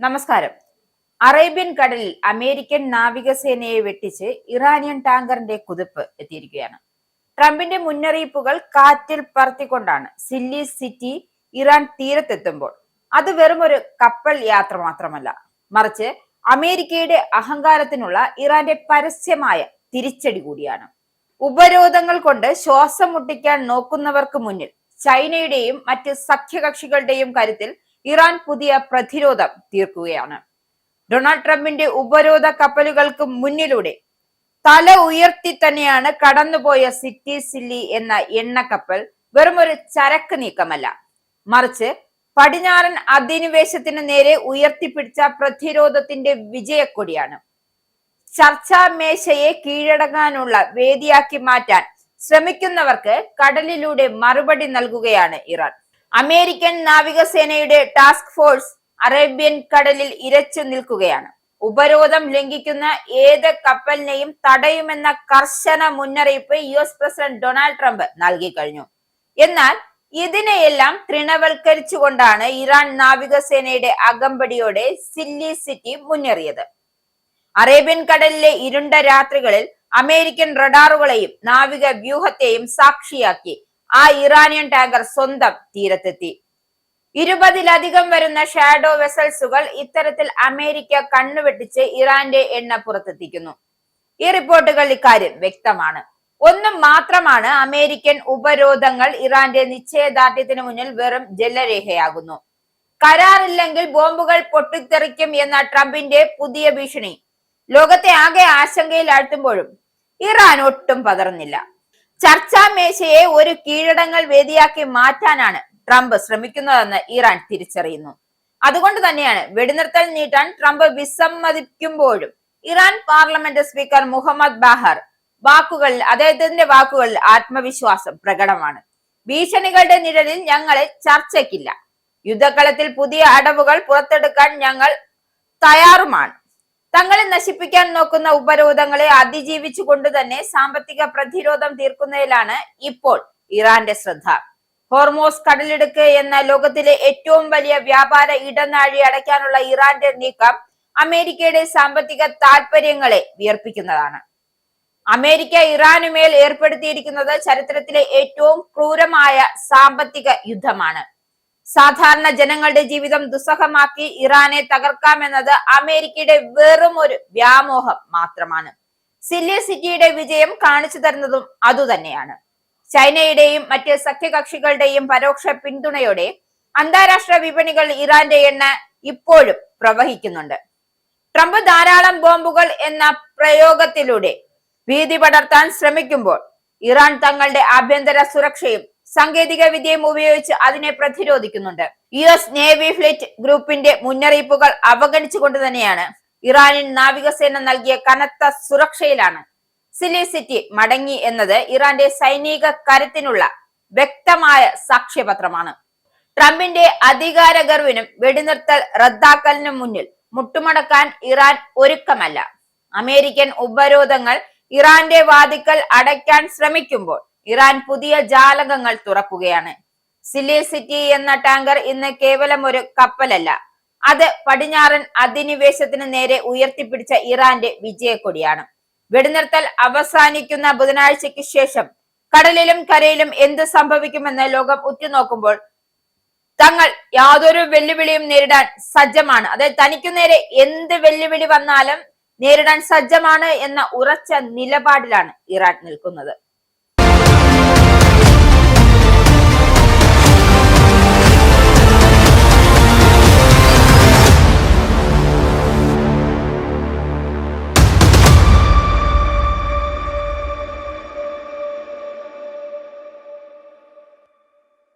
നമസ്കാരം. അറേബ്യൻ കടലിൽ അമേരിക്കൻ നാവികസേനയെ വെട്ടിച്ച് ഇറാനിയൻ ടാങ്കറിന്റെ കുതിപ്പ് എത്തിയിരിക്കുകയാണ്. ട്രംപിന്റെ മുന്നറിയിപ്പുകൾ കാറ്റിൽ പറത്തിക്കൊണ്ടാണ് സില്ലി സിറ്റി ഇറാൻ തീരത്തെത്തുമ്പോൾ അത് വെറുമൊരു കപ്പൽ യാത്ര മാത്രമല്ല, മറിച്ച് അമേരിക്കയുടെ അഹങ്കാരത്തിനുള്ള ഇറാന്റെ പരസ്യമായ തിരിച്ചടി കൂടിയാണ്. ഉപരോധങ്ങൾ കൊണ്ട് ശ്വാസം മുട്ടിക്കാൻ നോക്കുന്നവർക്ക് മുന്നിൽ ചൈനയുടെയും മറ്റ് സഖ്യകക്ഷികളുടെയും കരുത്തിൽ ഇറാൻ പുതിയ പ്രതിരോധം തീർക്കുകയാണ്. ഡൊണാൾഡ് ട്രംപിന്റെ ഉപരോധ കപ്പലുകൾക്ക് മുന്നിലൂടെ തല ഉയർത്തി തന്നെയാണ് കടന്നുപോയ സിറ്റി സില്ലി എന്ന എണ്ണക്കപ്പൽ വെറുമൊരു ചരക്ക് നീക്കമല്ല, മറിച്ച് പടിഞ്ഞാറൻ അധിനിവേശത്തിന് നേരെ ഉയർത്തിപ്പിടിച്ച പ്രതിരോധത്തിന്റെ വിജയക്കൊടിയാണ്. ചർച്ചാ മേശയെ കീഴടങ്ങാനുള്ള വേദിയാക്കി മാറ്റാൻ ശ്രമിക്കുന്നവർക്ക് കടലിലൂടെ മറുപടി നൽകുകയാണ് ഇറാൻ. അമേരിക്കൻ നാവികസേനയുടെ ടാസ്ക് ഫോഴ്സ് അറേബ്യൻ കടലിൽ ഇരച്ചു നിൽക്കുകയാണ്. ഉപരോധം ലംഘിക്കുന്ന ഏത് കപ്പലിനെയും തടയുമെന്ന കർശന മുന്നറിയിപ്പ് US പ്രസിഡന്റ് ഡൊണാൾഡ് ട്രംപ് നൽകി കഴിഞ്ഞു. എന്നാൽ ഇതിനെയെല്ലാം തൃണവൽക്കരിച്ചുകൊണ്ടാണ് ഇറാൻ നാവികസേനയുടെ അകമ്പടിയോടെ സില്ലി സിറ്റി മുന്നേറിയത്. അറേബ്യൻ കടലിലെ ഇരുണ്ട രാത്രികളിൽ അമേരിക്കൻ റഡാറുകളെയും നാവിക വ്യൂഹത്തെയും സാക്ഷിയാക്കി ആ ഇറാനിയൻ ടാങ്കർ സ്വന്തം തീരത്തെത്തി. 20-ലധികം വരുന്ന ഷാഡോ വെസൽസുകൾ ഇത്തരത്തിൽ അമേരിക്ക കണ്ണുവെട്ടിച്ച് ഇറാന്റെ എണ്ണ പുറത്തെത്തിക്കുന്നു. ഈ റിപ്പോർട്ടുകൾ ഇക്കാര്യം വ്യക്തമാണ്. ഒന്നും മാത്രമാണ് അമേരിക്കൻ ഉപരോധങ്ങൾ ഇറാന്റെ നിശ്ചയദാർഢ്യത്തിന് മുന്നിൽ വെറും ജലരേഖയാകുന്നു. കരാറില്ലെങ്കിൽ ബോംബുകൾ പൊട്ടിത്തെറിക്കും എന്ന ട്രംപിന്റെ പുതിയ ഭീഷണി ലോകത്തെ ആകെ ആശങ്കയിലാഴ്ത്തുമ്പോഴും ഇറാൻ ഒട്ടും പതറുന്നില്ല. ചർച്ചാ മേശയെ ഒരു കീഴടങ്ങൽ വേദിയാക്കി മാറ്റാനാണ് ട്രംപ് ശ്രമിക്കുന്നതെന്ന് ഇറാൻ തിരിച്ചറിയുന്നു. അതുകൊണ്ട് തന്നെയാണ് വെടിനിർത്തൽ നീട്ടാൻ ട്രംപ് വിസമ്മതിക്കുമ്പോഴും Iran parliament speaker Mohammad Baher അദ്ദേഹത്തിന്റെ വാക്കുകളിൽ ആത്മവിശ്വാസം പ്രകടമാണ്. ഭീഷണികളുടെ നിഴലിൽ ഞങ്ങളെ ചർച്ചയ്ക്കില്ല. യുദ്ധക്കളത്തിൽ പുതിയ അടവുകൾ പുറത്തെടുക്കാൻ ഞങ്ങൾ തയ്യാറുമാണ്. തങ്ങളെ നശിപ്പിക്കാൻ നോക്കുന്ന ഉപരോധങ്ങളെ അതിജീവിച്ചുകൊണ്ട് തന്നെ സാമ്പത്തിക പ്രതിരോധം തീർക്കുന്നതിലാണ് ഇപ്പോൾ ഇറാന്റെ ശ്രദ്ധ. ഹോർമോസ് കടലിടുക്ക് എന്ന ലോകത്തിലെ ഏറ്റവും വലിയ വ്യാപാര ഇടനാഴി അടയ്ക്കാനുള്ള ഇറാന്റെ നീക്കം അമേരിക്കയുടെ സാമ്പത്തിക താൽപര്യങ്ങളെ വിയർപ്പിക്കുന്നതാണ്. അമേരിക്ക ഇറാനുമേൽ ഏർപ്പെടുത്തിയിരിക്കുന്നത് ചരിത്രത്തിലെ ഏറ്റവും ക്രൂരമായ സാമ്പത്തിക യുദ്ധമാണ്. സാധാരണ ജനങ്ങളുടെ ജീവിതം ദുസ്സഹമാക്കി ഇറാനെ തകർക്കാമെന്നത് അമേരിക്കയുടെ വെറും ഒരു വ്യാമോഹം മാത്രമാണ്. സില്ലി സിറ്റിയുടെ വിജയം കാണിച്ചു തരുന്നതും അതുതന്നെയാണ്. ചൈനയുടെയും മറ്റ് സഖ്യകക്ഷികളുടെയും പരോക്ഷ പിന്തുണയോടെ അന്താരാഷ്ട്ര വിപണികൾ ഇറാന്റെ എണ്ണ ഇപ്പോഴും പ്രവഹിക്കുന്നുണ്ട്. ട്രംപ് ധാരാളം ബോംബുകൾ എന്ന പ്രയോഗത്തിലൂടെ ഭീതി പടർത്താൻ ശ്രമിക്കുമ്പോൾ ഇറാൻ തങ്ങളുടെ ആഭ്യന്തര സുരക്ഷയും സാങ്കേതിക വിദ്യയും ഉപയോഗിച്ച് അതിനെ പ്രതിരോധിക്കുന്നുണ്ട്. US നേവി ഫ്ലീറ്റ് ഗ്രൂപ്പിന്റെ മുന്നറിയിപ്പുകൾ അവഗണിച്ചുകൊണ്ട് തന്നെയാണ് ഇറാനിയൻ നാവികസേന നൽകിയ കനത്ത സുരക്ഷയിലാണ് സില്ലി സിറ്റി മടങ്ങി എന്നത് ഇറാന്റെ സൈനിക കരുത്തിനുള്ള വ്യക്തമായ സാക്ഷ്യപത്രമാണ്. ട്രംപിന്റെ അധികാര ഗർവിനും വെടിനിർത്തൽ റദ്ദാക്കലിനും മുന്നിൽ മുട്ടുമടക്കാൻ ഇറാൻ ഒരുക്കമല്ല. അമേരിക്കൻ ഉപരോധങ്ങൾ ഇറാന്റെ വാതിക്കൽ അടയ്ക്കാൻ ശ്രമിക്കുമ്പോൾ ഇറാൻ പുതിയ ജാലകങ്ങൾ തുറക്കുകയാണ്. സില്ലി സിറ്റി എന്ന ടാങ്കർ ഇന്ന് കേവലം ഒരു കപ്പലല്ല, അത് പടിഞ്ഞാറൻ അധിനിവേശത്തിന് നേരെ ഉയർത്തിപ്പിടിച്ച ഇറാന്റെ വിജയക്കൊടിയാണ്. വെടിനിർത്തൽ അവസാനിക്കുന്ന ബുധനാഴ്ചയ്ക്ക് ശേഷം കടലിലും കരയിലും എന്ത് സംഭവിക്കുമെന്ന് ലോകം ഉറ്റുനോക്കുമ്പോൾ തങ്ങൾ യാതൊരു വെല്ലുവിളിയും നേരിടാൻ സജ്ജമാണ്, അതായത് തനിക്കു നേരെ എന്ത് വെല്ലുവിളി വന്നാലും നേരിടാൻ സജ്ജമാണ് എന്ന ഉറച്ച നിലപാടിലാണ് ഇറാൻ നിൽക്കുന്നത്.